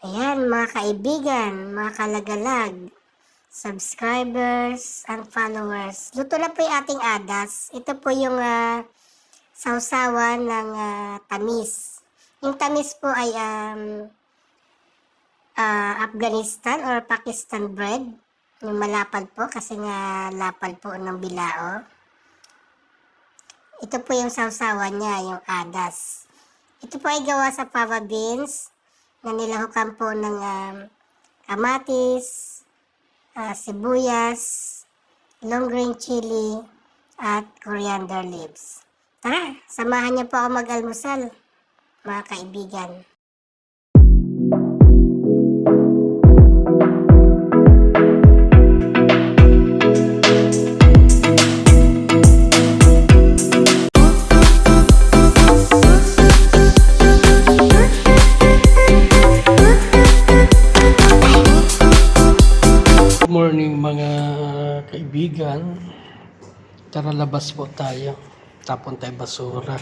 Ayan, mga kaibigan, mga kalagalag, subscribers, and followers. Luto na po yung ating adas. Ito po yung sausawan ng tamis. Yung tamis po ay Afghanistan or Pakistan bread. Yung malapad po kasi nga lapad po ng bilao. Ito po yung sausawan niya, yung adas. Ito po ay gawa sa fava beans na nilahukan po ng kamatis, sibuyas, long green chili, at coriander leaves. Tara, samahan niyo po ako mag-almusal, mga kaibigan. Good morning mga kaibigan. Tara labas po tayo. Tapon tayo basura.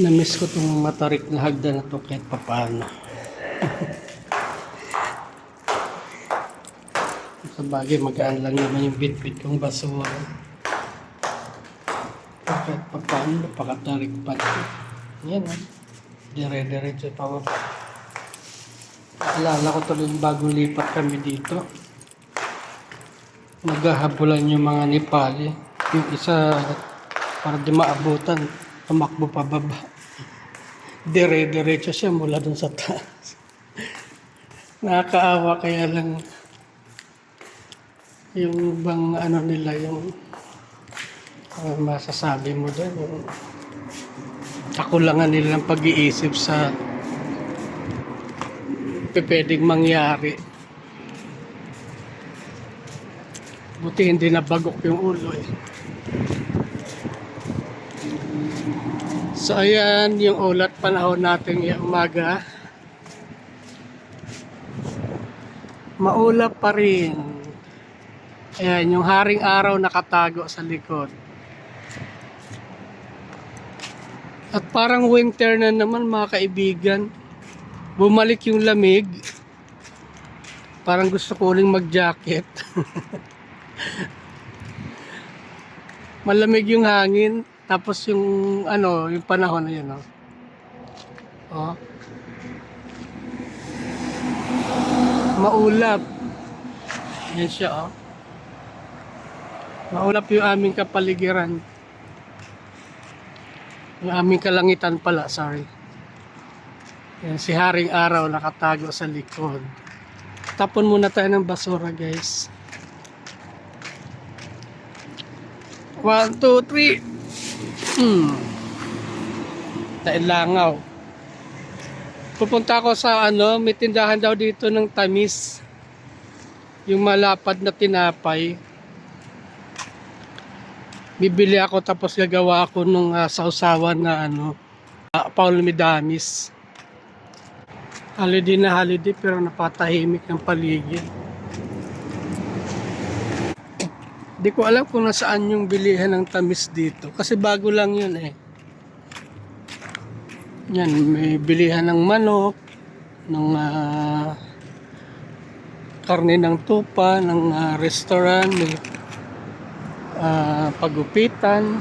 Namiss ko itong matarik na hagdan na to kahit papaano. Sa bagay magaan lang naman yung bit-bit kong basura. Kahit papaano napakatarik pa. Yan o. Dire-diretso pa ako. Alala ko tuloy bagong lipat kami dito. Maghahabulan yung mga Nepali. Yung isa para di maabutan, tumakbo pa baba. Dire-diretso siya mula dun sa taas. Nakakaawa kaya lang yung bang ano nila yung masasabi mo doon yung kakulangan nila ng pag-iisip sa pwedeng mangyari. Buti hindi nabagok yung ulo eh. So ayan yung ulat panahon natin yung umaga. Maulap pa rin. Ayan yung haring araw nakatago sa likod. At parang winter na naman mga kaibigan. Bumalik yung lamig. Parang gusto ko uling mag-jacket. Malamig yung hangin. Tapos yung ano, yung panahon na yun. Oh. Maulap. Yan siya oh. Maulap yung aming kapaligiran. Yung aming kalangitan pala, sorry. Yan, si Haring Araw nakatago sa likod. Tapon muna tayo ng basura, guys. 1, 2, 3. Dahil langaw. Pupunta ako sa ano, may tindahan daw dito ng tamis. Yung malapad na tinapay. Bibili ako tapos gagawa ako nung sausawan na ano, Paul Midamis. Holiday na holiday pero napatahimik ng paligid. Di ko alam kung nasaan yung bilihan ng tamis dito kasi bago lang yun eh. Yan, may bilihan ng manok, ng karne ng tupa, ng restaurant, may pagupitan.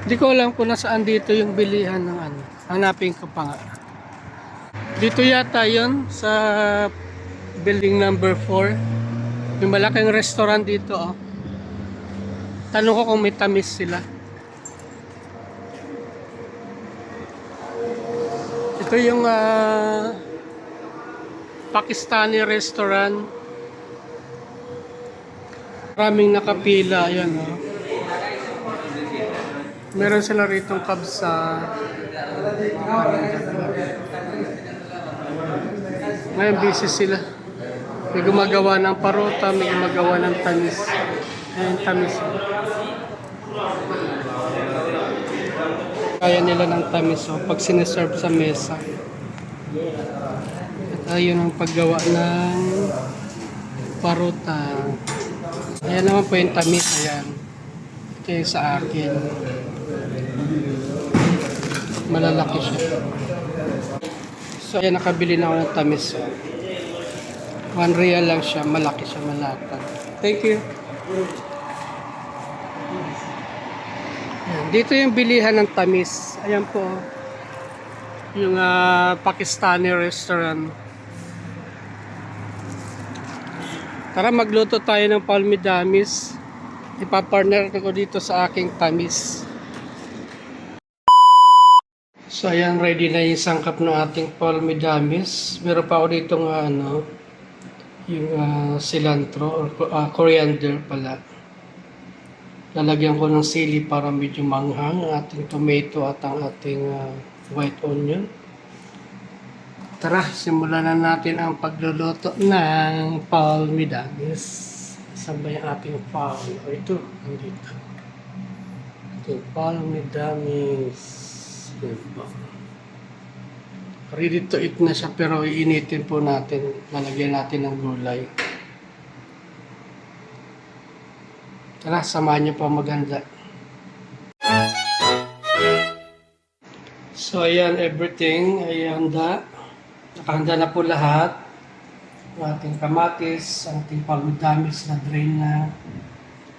Hindi ko alam kung nasaan dito yung bilihan ng ano. Hanapin ko pa nga. Dito yata yun sa building number 4. May malaking restaurant dito oh. Tanong ko kung may tamis sila. Ito yung Pakistani restaurant. Maraming nakapila, ayan oh. Meron sila rito kabsa. Ngayon busy sila. May gumagawa ng parota, may gumagawa ng tamis. Ayan, tamis. Kaya nila ng tamis oh, pag sineserve sa mesa. At ayun ang paggawa ng parota. Ayan naman po yung tamis, ayan. Ito yung sa akin. Malalaki siya. So, ayan, nakabili na ako ng tamis. 1 real lang siya. Malaki siya, malata. Thank you. Ayan, dito yung bilihan ng tamis. Ayan po. Yung Pakistani restaurant. Tara, magluto tayo ng palmidamis. Ipapartner ko dito sa aking tamis. So, ayan, ready na yung sangkap ng ating palmidamis. Meron pa ako dito yung cilantro or coriander pala. Lalagyan ko ng sili para medyo manghang ang ating tomato at ang ating white onion. Tara, simulan na natin ang pagluluto ng palmidamis. Saan ba yung ating fowl? O ito, nandito. Ating palmidamis. Yan po. Ready to eat na siya pero iinitin po natin. Lalagyan natin ng gulay. Tara, samahan niyo po maganda. So, ayan, everything ay handa. Nakahanda na po lahat. Ang ating kamatis, ang ating palmidamis na drain na,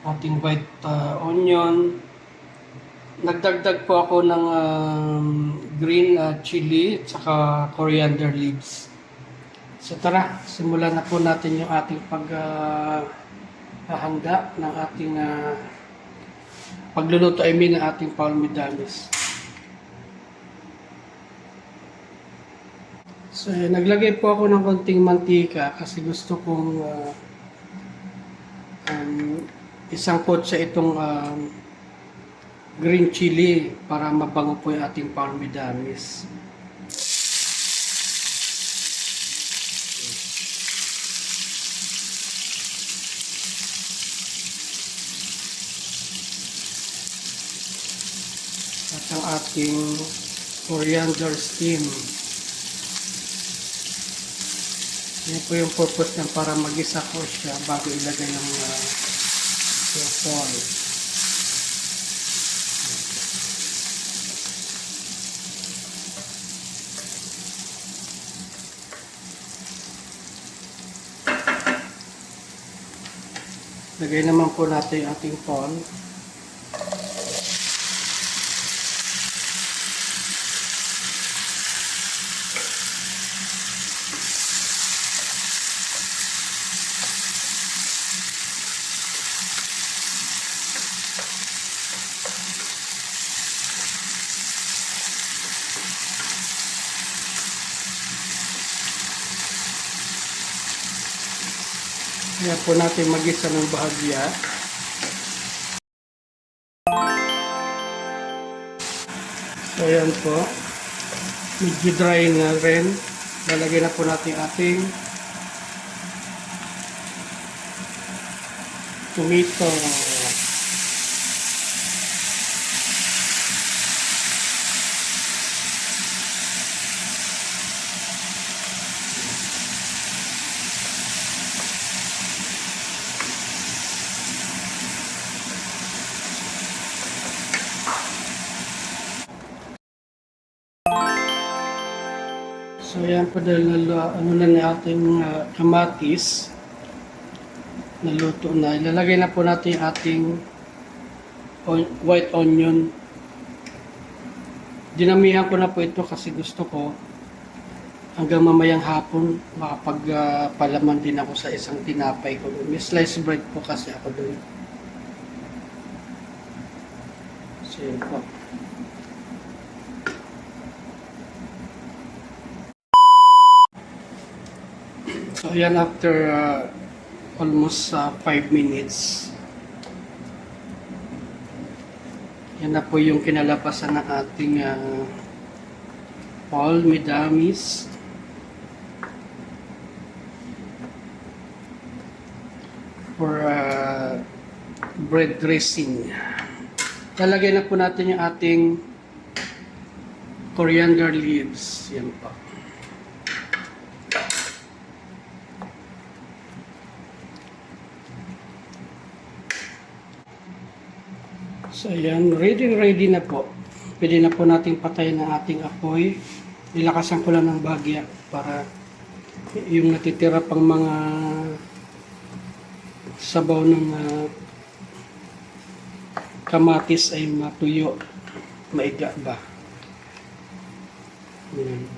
ating white onion. Nagdagdag po ako ng green chili at saka coriander leaves. So tara, simulan na po natin yung ating paghahanda ng ating pagluluto, ng ating palmidamis. So, naglagay po ako ng konting mantika kasi gusto kong isang kotsa itong green chili para mabango po yung ating palmidamis. At ang ating coriander stem. Yan po yung purpose niya para magisa ko siya bago ilagay yung foil. Lagay naman po natin yung ating foil. Kaya po natin magisa ng bahagya. So, ayan po. Medyo dry na rin. Lalagyan na po natin ating tomato. So, ayan po dahil na ni ating kamatis. Naluto na. Ilalagay na po natin ating white onion. Dinamihan ko na po ito kasi gusto ko hanggang mamayang hapon makapagpalaman din ako sa isang tinapay ko. May sliced bread po kasi ako doon. So, yun po. So, ayan, after almost 5 minutes, yan na po yung kinalabasan ng ating palmidamis. For bread dressing. Lalagay na po natin yung ating coriander leaves. Yan po. So ayan, ready na po. Pwede na po nating patayin ang ating apoy. Nilakasan ko lang ng bagya para yung natitira pang mga sabaw ng kamatis ay matuyo, maiga ba. Ayan.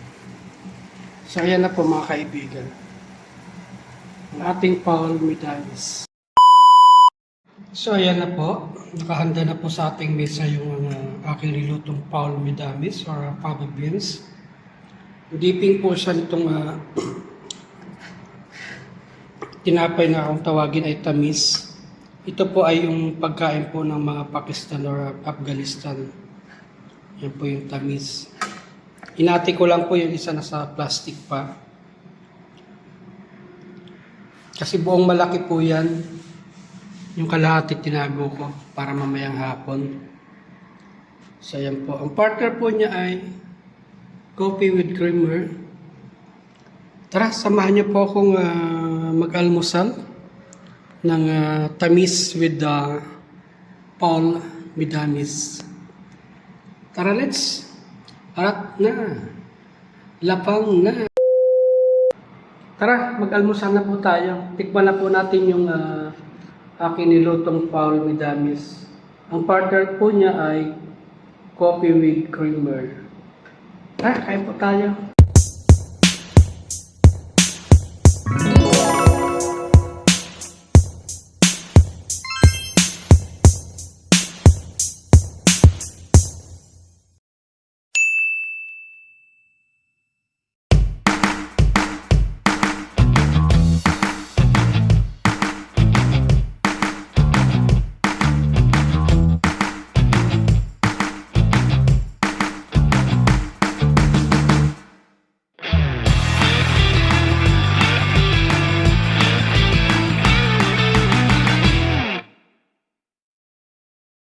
So ayan na po mga kaibigan, ang ating Paul Midamis. So ayan na po, nakahanda na po sa ating mesa yung aking nilutong Paul Midamis or fava beans. Dipping po siya nitong tinapay na akong tawagin ay tamis. Ito po ay yung pagkain po ng mga Pakistan or Afghanistan. Yan po yung tamis. Hinati ko lang po yung isa na sa plastic pa. Kasi buong malaki po yan. Yung kalahati tinago ko para mamayang hapon. So yan po. Ang partner po niya ay coffee with creamer. Tara, samahan niyo po akong mag-almusal ng tamis with Paul Midamis. Tara, let's. Arat na. Lapang na. Tara, mag-almusal na po tayo. Tikman na po natin yung aking nilutong Paul Midamis. Ang partner po niya ay coffee with creamer. Tara, kain po tayo.